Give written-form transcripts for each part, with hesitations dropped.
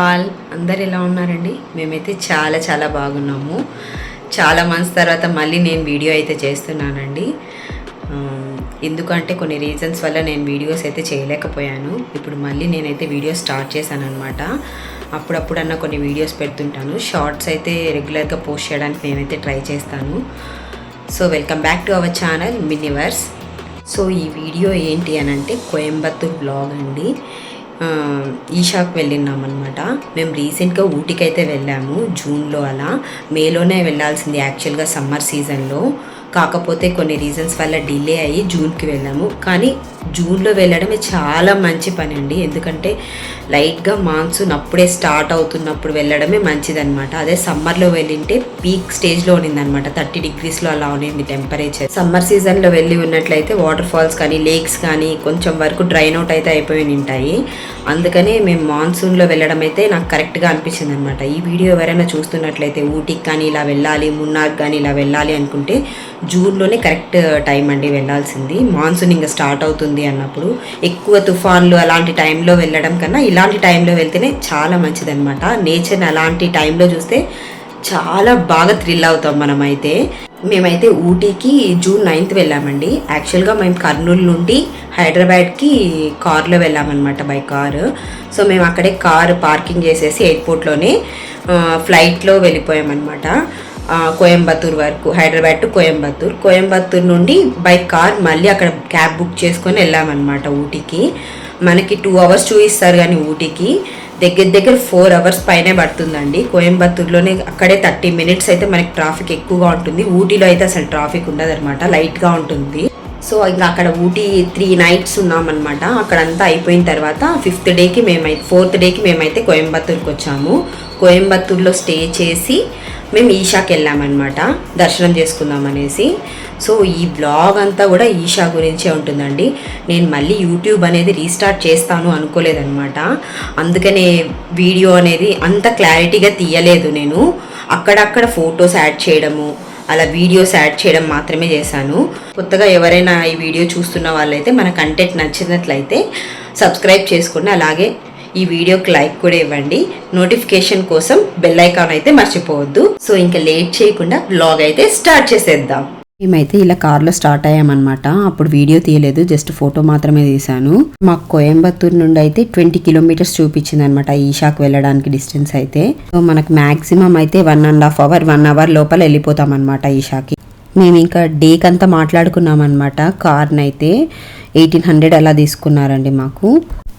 All అందరు ఎలా ఉన్నారండి? మేమైతే చాలా చాలా బాగున్నాము. చాలా మంత్స్ తర్వాత మళ్ళీ నేను వీడియో అయితే చేస్తున్నానండి. ఎందుకంటే కొన్ని రీజన్స్ వల్ల నేను వీడియోస్ అయితే చేయలేకపోయాను. ఇప్పుడు మళ్ళీ నేనైతే వీడియో స్టార్ట్ చేశాను అనమాట. అప్పుడప్పుడన్నా కొన్ని వీడియోస్ పెడుతుంటాను. షార్ట్స్ అయితే రెగ్యులర్గా పోస్ట్ చేయడానికి నేనైతే ట్రై చేస్తాను. So welcome back to our channel Miniverse. So ఈ వీడియో ఏంటి అని అంటే కోయంబత్తూర్ బ్లాగ్ అండి. ఈషాకి వెళ్ళినామన్నమాట. మేము రీసెంట్గా ఊటీకి అయితే వెళ్ళాము. జూన్లో అలా మేలోనే వెళ్ళాల్సింది యాక్చువల్గా సమ్మర్ సీజన్లో. కాకపోతే కొన్ని రీజన్స్ వల్ల డిలే అయ్యి జూన్కి వెళ్ళాము. కానీ జూన్లో వెళ్ళడమే చాలా మంచి పని అండి. ఎందుకంటే లైట్గా మాన్సూన్ అప్పుడే స్టార్ట్ అవుతున్నప్పుడు వెళ్ళడమే మంచిదన్నమాట. అదే సమ్మర్లో వెళ్ళింటే పీక్ స్టేజ్లో ఉన్నిందనమాట. 30 degreesలో అలా ఉన్నింది టెంపరేచర్. సమ్మర్ సీజన్లో వెళ్ళి ఉన్నట్లయితే వాటర్ ఫాల్స్ కానీ లేక్స్ కానీ కొంచెం వరకు డ్రైన్ అవుట్ అయితే అయిపోయి ఉంటాయి. అందుకనే మేము మాన్సూన్లో వెళ్ళడం అయితే నాకు కరెక్ట్గా అనిపించింది అనమాట. ఈ వీడియో ఎవరైనా చూస్తున్నట్లయితే ఊటీకి కానీ ఇలా వెళ్ళాలి, మున్నార్ కానీ ఇలా వెళ్ళాలి అనుకుంటే జూన్లోనే కరెక్ట్ టైం అండి వెళ్ళాల్సింది. మాన్సూన్ ఇంకా స్టార్ట్ అవుతుంది అన్నప్పుడు ఎక్కువ తుఫాన్లు అలాంటి టైంలో వెళ్ళడం కన్నా ఇలాంటి టైంలో వెళ్తేనే చాలా మంచిదన్నమాట. నేచర్ని అలాంటి టైంలో చూస్తే చాలా బాగా థ్రిల్ అవుతాం మనమైతే. మేమైతే ఊటీకి జూన్ 9th వెళ్ళామండి. యాక్చువల్గా మేము కర్నూలు నుండి హైదరాబాద్కి కార్లో వెళ్ళామన్నమాట, బై కారు. సో మేము అక్కడే కారు పార్కింగ్ చేసేసి ఎయిర్పోర్ట్లోనే ఫ్లైట్లో వెళ్ళిపోయామన్నమాట కోయంబత్తూర్ వరకు. హైదరాబాద్ టు కోయంబత్తూర్ నుండి బై కార్ మళ్ళీ అక్కడ క్యాబ్ బుక్ చేసుకొని వెళ్ళామన్నమాట ఊటీకి. మనకి 2 hours చూపిస్తారు కానీ ఊటీకి దగ్గర 4 hours పైనే పడుతుందండి. కోయంబత్తూర్లోనే అక్కడే 30 minutes అయితే మనకి ట్రాఫిక్ ఎక్కువగా ఉంటుంది. ఊటీలో అయితే అసలు ట్రాఫిక్ ఉండదు అనమాట, లైట్గా ఉంటుంది. సో ఇంకా అక్కడ ఊటీ 3 nights ఉన్నామన్నమాట. అక్కడంతా అయిపోయిన తర్వాత 4th డేకి మేమైతే కోయంబత్తూర్కి వచ్చాము. కోయంబత్తూర్లో స్టే చేసి మేము ఈషాకి వెళ్ళామన్నమాట, దర్శనం చేసుకుందాం అనేసి. సో ఈ బ్లాగ్ అంతా కూడా ఈషా గురించే ఉంటుందండి. నేను మళ్ళీ యూట్యూబ్ అనేది రీస్టార్ట్ చేస్తాను అనుకోలేదన్నమాట. అందుకనే వీడియో అనేది అంత క్లారిటీగా తీయలేదు. నేను అక్కడక్కడ ఫొటోస్ యాడ్ చేయడము, అలా వీడియోస్ యాడ్ చేయడం మాత్రమే చేశాను. కొత్తగా ఎవరైనా ఈ వీడియో చూస్తున్న వాళ్ళైతే మన కంటెంట్ నచ్చినట్లయితే సబ్స్క్రైబ్ చేసుకోండి. అలాగే ఈ వీడియోకి లైక్ కూడా ఇవ్వండి. నోటిఫికేషన్ కోసం బెల్ ఐకాన్ అయితే మర్చిపోవద్దు. సో ఇంకా లేట్ చేయకుండా వ్లాగ్ అయితే స్టార్ట్ చేసేద్దాం. మేమైతే ఇలా కార్లో స్టార్ట్ అయ్యామన్నమాట. అప్పుడు వీడియో తీయలేదు, జస్ట్ ఫోటో మాత్రమే తీశాను. మాకు కోయంబత్తూర్ నుండి అయితే 20 kilometers చూపించింది అనమాట ఈషాకి వెళ్ళడానికి డిస్టెన్స్ అయితే. సో మనకు మ్యాక్సిమం అయితే 1.5 hour లోపల వెళ్ళిపోతాం అనమాట ఈషాకి. మేము ఇంకా డేకి అంతా మాట్లాడుకున్నాం అనమాట. కార్నైతే 1800 అలా తీసుకున్నారండి మాకు.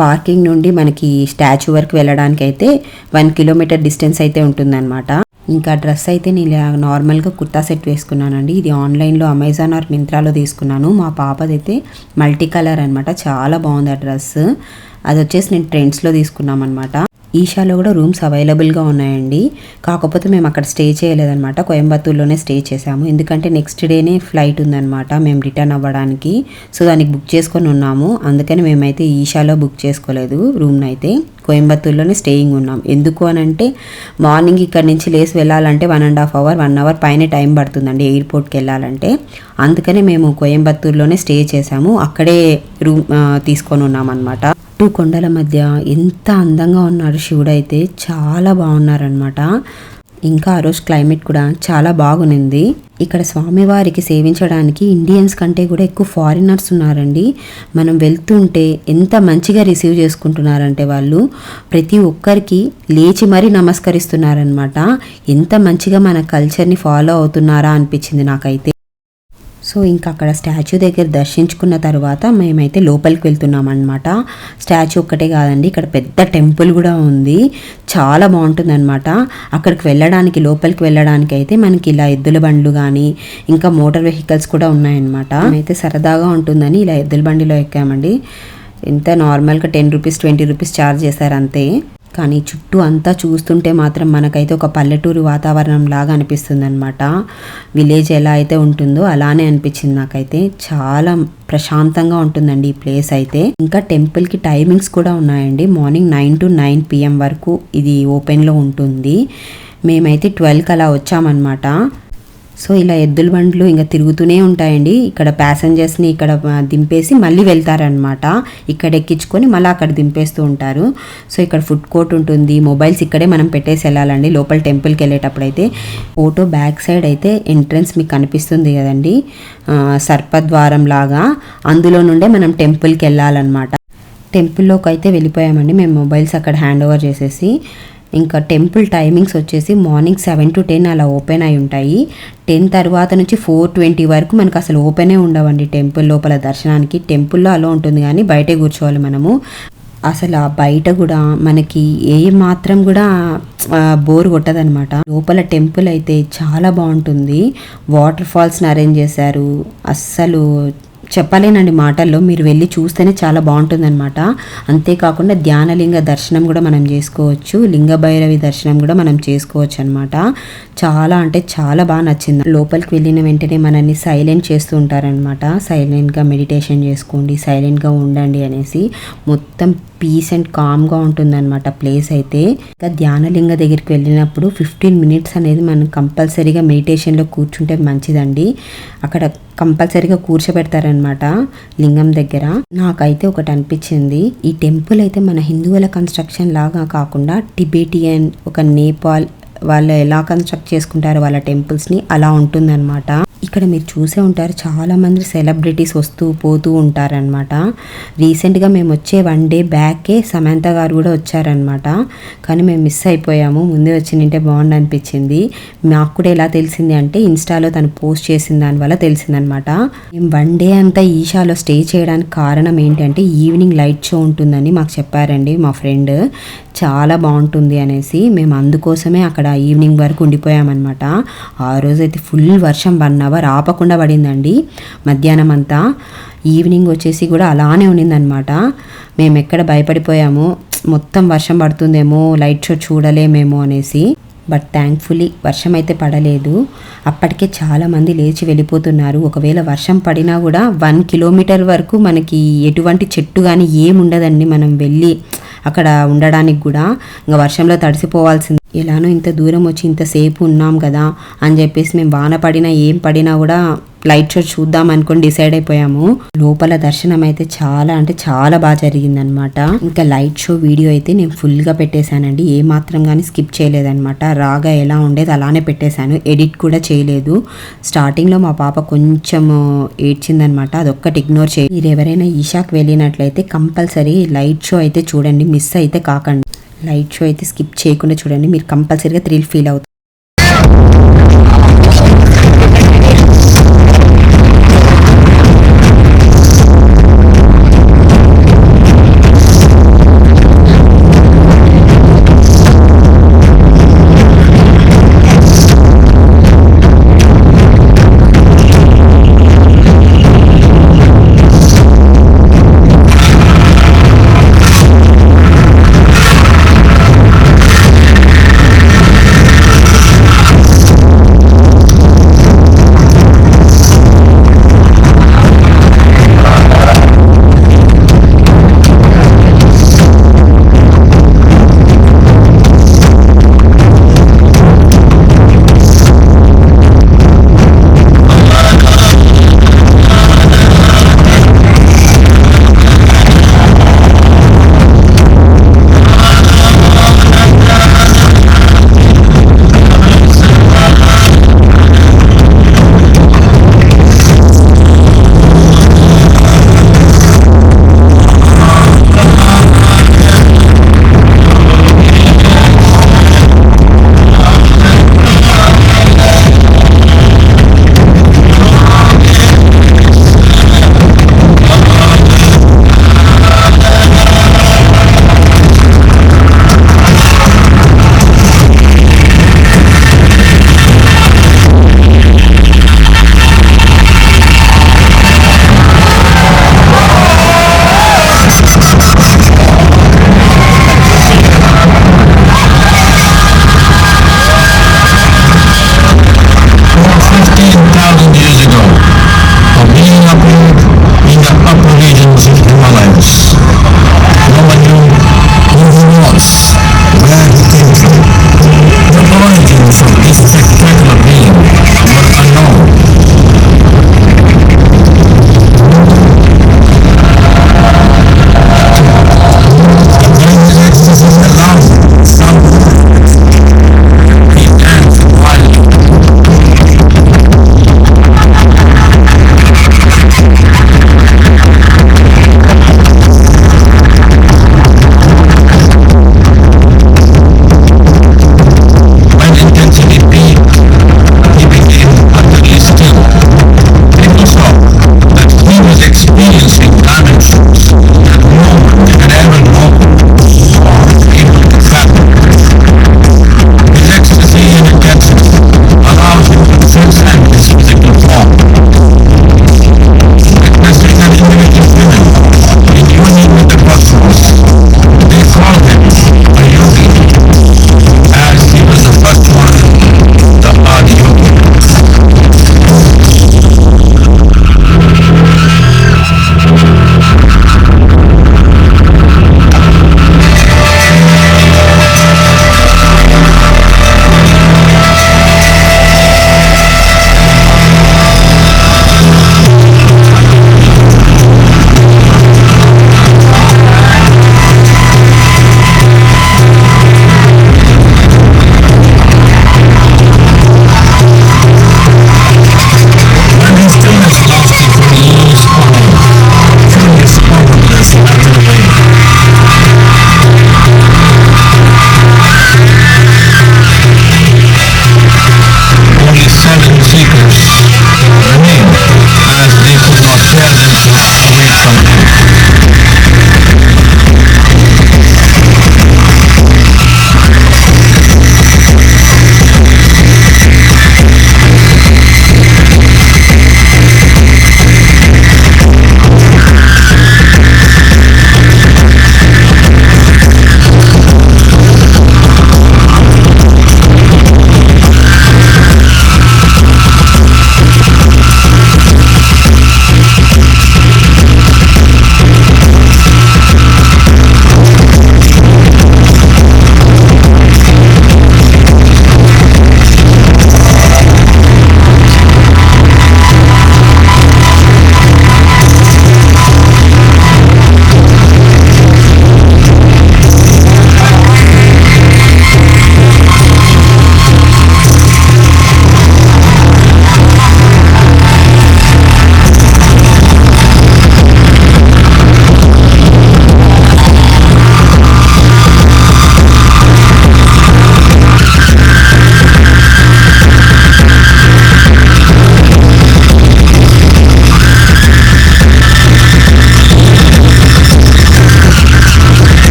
పార్కింగ్ నుండి మనకి స్టాచ్యూ వరకు వెళ్ళడానికి అయితే 1 kilometer డిస్టెన్స్ అయితే ఉంటుందన్నమాట. ఇంకా డ్రెస్ అయితే నేను నార్మల్గా కుర్తా సెట్ వేసుకున్నానండి. ఇది ఆన్లైన్లో అమెజాన్ ఆర్ మింత్రాలో తీసుకున్నాను. మా పాపదైతే మల్టీ కలర్ అనమాట, చాలా బాగుంది ఆ డ్రెస్. అది వచ్చేసి నేను ట్రెండ్స్లో తీసుకున్నాం అనమాట. ఈషాలో కూడా రూమ్స్ అవైలబుల్గా ఉన్నాయండి. కాకపోతే మేము అక్కడ స్టే చేయలేదన్నమాట, కోయంబత్తూర్లోనే స్టే చేసాము. ఎందుకంటే నెక్స్ట్ డేనే ఫ్లైట్ ఉందన్నమాట మేము రిటర్న్ అవ్వడానికి. సో దానికి బుక్ చేసుకొని ఉన్నాము. అందుకని మేమైతే ఈషాలో బుక్ చేసుకోలేదు రూమ్ని అయితే, కోయంబత్తూర్లోనే స్టేయింగ్ ఉన్నాం. ఎందుకు అని అంటే మార్నింగ్ ఇక్కడ నుంచి లేసి వెళ్ళాలంటే 1.5 hour పైన టైం పడుతుందండి ఎయిర్పోర్ట్కి వెళ్ళాలంటే. అందుకని మేము కోయంబత్తూర్లోనే స్టే చేసాము, అక్కడే రూమ్ తీసుకొని ఉన్నాం అనమాట. 2 కొండల మధ్య ఎంత అందంగా ఉన్నాడు శివుడు అయితే, చాలా బాగున్నారనమాట. ఇంకా ఆ రోజు క్లైమేట్ కూడా చాలా బాగుంది. ఇక్కడ స్వామివారికి సేవించడానికి ఇండియన్స్ కంటే కూడా ఎక్కువ ఫారినర్స్ ఉన్నారండి. మనం వెళ్తుంటే ఎంత మంచిగా రిసీవ్ చేసుకుంటున్నారంటే వాళ్ళు ప్రతి ఒక్కరికి లేచి మరీ నమస్కరిస్తున్నారనమాట. ఎంత మంచిగా మన కల్చర్ని ఫాలో అవుతున్నారా అనిపించింది నాకైతే. సో ఇంకా అక్కడ స్టాచ్యూ దగ్గర దర్శించుకున్న తర్వాత మేమైతే లోపలికి వెళ్తున్నాం అనమాట. స్టాచ్యూ ఒక్కటే కాదండి, ఇక్కడ పెద్ద టెంపుల్ కూడా ఉంది, చాలా బాగుంటుంది అనమాట. అక్కడికి వెళ్ళడానికి, లోపలికి వెళ్ళడానికి అయితే మనకి ఇలా ఎద్దుల బండ్లు కానీ ఇంకా మోటార్ వెహికల్స్ కూడా ఉన్నాయన్నమాట. అయితే సరదాగా ఉంటుందని ఇలా ఎద్దుల బండిలో ఎక్కామండి. ఎంత నార్మల్గా 10 rupees 20 rupees ఛార్జ్ చేశారు అంతే. కానీ చుట్టూ అంతా చూస్తుంటే మాత్రం మనకైతే ఒక పల్లెటూరు వాతావరణం లాగా అనిపిస్తుంది అనమాట. విలేజ్ ఎలా అయితే ఉంటుందో అలానే అనిపించింది నాకైతే. చాలా ప్రశాంతంగా ఉంటుందండి ఈ ప్లేస్ అయితే. ఇంకా టెంపుల్కి టైమింగ్స్ కూడా ఉన్నాయండి. మార్నింగ్ 9 to 9 PM వరకు ఇది ఓపెన్లో ఉంటుంది. మేమైతే 12కి అలా వచ్చామన్నమాట. సో ఇలా ఎద్దుల బండ్లు ఇంకా తిరుగుతూనే ఉంటాయండి. ఇక్కడ ప్యాసింజర్స్ని ఇక్కడ దింపేసి మళ్ళీ వెళ్తారనమాట. ఇక్కడ ఎక్కించుకొని మళ్ళీ అక్కడ దింపేస్తూ ఉంటారు. సో ఇక్కడ ఫుడ్ కోర్ట్ ఉంటుంది. మొబైల్స్ ఇక్కడే మనం పెట్టేసి వెళ్ళాలండి లోపల టెంపుల్కి వెళ్ళేటప్పుడు అయితే. ఫోటో బ్యాక్ సైడ్ అయితే ఎంట్రన్స్ మీకు కనిపిస్తుంది కదండి, సర్పద్వారం లాగా. అందులో నుండే మనం టెంపుల్కి వెళ్ళాలన్నమాట. టెంపుల్లోకి అయితే వెళ్ళిపోయామండి మేము మొబైల్స్ అక్కడ హ్యాండ్ ఓవర్ చేసేసి. ఇంకా టెంపుల్ టైమింగ్స్ వచ్చేసి మార్నింగ్ 7 to 10 అలా ఓపెన్ అయి ఉంటాయి. 10 తర్వాత నుంచి 4:20 వరకు మనకు అసలు ఓపెనే ఉండవండి టెంపుల్ లోపల దర్శనానికి. టెంపుల్లో అలా ఉంటుంది కానీ బయటే కూర్చోవాలి మనము. అసలు ఆ బయట కూడా మనకి ఏ మాత్రం కూడా బోర్ కొట్టదనమాట. లోపల టెంపుల్ అయితే చాలా బాగుంటుంది. వాటర్ ఫాల్స్ని అరేంజ్ చేశారు. అస్సలు చెప్పలేనండి మాటల్లో, మీరు వెళ్ళి చూస్తేనే చాలా బాగుంటుందన్నమాట. అంతేకాకుండా ధ్యానలింగ దర్శనం కూడా మనం చేసుకోవచ్చు, లింగ భైరవి దర్శనం కూడా మనం చేసుకోవచ్చు అనమాట. చాలా అంటే చాలా బాగా నచ్చింది. లోపలికి వెళ్ళిన వెంటనే మనల్ని సైలెంట్ చేస్తూ ఉంటారనమాట. సైలెంట్గా మెడిటేషన్ చేసుకోండి, సైలెంట్గా ఉండండి అనేసి. మొత్తం పీస్ అండ్ కామ్గా ఉంటుందన్నమాట ప్లేస్ అయితే. ఇంకా ధ్యానలింగ దగ్గరికి వెళ్ళినప్పుడు 15 minutes అనేది మనం కంపల్సరీగా మెడిటేషన్లో కూర్చుంటే మంచిదండి. అక్కడ కంపల్సరీగా కూర్చోబెడతారనమాట లింగం దగ్గర. నాకైతే ఒకటి అనిపించింది, ఈ టెంపుల్ అయితే మన హిందువుల కన్స్ట్రక్షన్ లాగా కాకుండా టిబెటియన్, ఒక నేపాల్ వాళ్ళు ఎలా కన్స్ట్రక్ట్ చేసుకుంటారో వాళ్ళ టెంపుల్స్ని అలా ఉంటుందన్నమాట. ఇక్కడ మీరు చూసే ఉంటారు చాలామంది సెలబ్రిటీస్ వస్తూ పోతూ ఉంటారనమాట. రీసెంట్గా మేము వచ్చే 1 day బ్యాకే సమంత గారు కూడా వచ్చారనమాట. కానీ మేము మిస్ అయిపోయాము. ముందే వచ్చిందంటే బాగుండు అనిపించింది. మాకు కూడా ఎలా తెలిసింది అంటే ఇన్స్టాలో తను పోస్ట్ చేసిన దానివల్ల తెలిసిందనమాట. మేము 1 day అంతా ఈషాలో స్టే చేయడానికి కారణం ఏంటంటే ఈవినింగ్ లైట్ షో ఉంటుందని మాకు చెప్పారండి మా ఫ్రెండ్. చాలా బాగుంటుంది అనేసి మేము అందుకోసమే అక్కడ ఈవినింగ్ వరకు ఉండిపోయామన్నమాట. ఆ రోజైతే ఫుల్ వర్షం 1 hour ఆపకుండా పడిందండి మధ్యాహ్నం అంతా. ఈవినింగ్ వచ్చేసి కూడా అలానే ఉండిందనమాట. మేము ఎక్కడ భయపడిపోయాము, మొత్తం వర్షం పడుతుందేమో, లైట్ షో చూడలేమేమో అనేసి. బట్ థ్యాంక్ఫుల్లీ వర్షం అయితే పడలేదు. అప్పటికే చాలామంది లేచి వెళ్ళిపోతున్నారు. ఒకవేళ వర్షం పడినా కూడా 1 kilometer వరకు మనకి ఎటువంటి చెట్టు కానీ ఏముండదండి. మనం వెళ్ళి అక్కడ ఉండడానికి కూడా ఇంకా వర్షంలో తడిసిపోవాల్సింది. ఎలానో ఇంత దూరం వచ్చి ఇంతసేపు ఉన్నాం కదా అని చెప్పేసి మేము వాన పడినా ఏం పడినా కూడా లైట్ షో చూద్దాం అనుకొని డిసైడ్ అయిపోయాము. లోపల దర్శనం అయితే చాలా అంటే చాలా బాగా జరిగిందనమాట. ఇంకా లైట్ షో వీడియో అయితే నేను ఫుల్గా పెట్టేశానండి, ఏ మాత్రం కానీ స్కిప్ చేయలేదనమాట. రాగా ఎలా ఉండేది అలానే పెట్టేశాను, ఎడిట్ కూడా చేయలేదు. స్టార్టింగ్లో మా పాప కొంచెం ఏడ్చిందనమాట, అదొక్కటి ఇగ్నోర్ చేయండి. మీరు ఎవరైనా ఈషాకి వెళ్ళినట్లయితే కంపల్సరీ లైట్ షో అయితే చూడండి, మిస్ అయితే కాకండి. లైట్ షో అయితే స్కిప్ చేయకుండా చూడండి, మీరు కంపల్సరీగా థ్రిల్ ఫీల్ అవుతారు.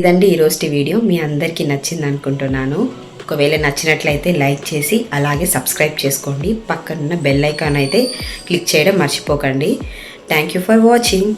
ఇదండి ఈరోజు వీడియో. మీ అందరికీ నచ్చింది అనుకుంటున్నాను. ఒకవేళ నచ్చినట్లయితే లైక్ చేసి అలాగే సబ్స్క్రైబ్ చేసుకోండి. పక్కనున్న బెల్ ఐకాన్ అయితే క్లిక్ చేయడం మర్చిపోకండి. Thank you for watching.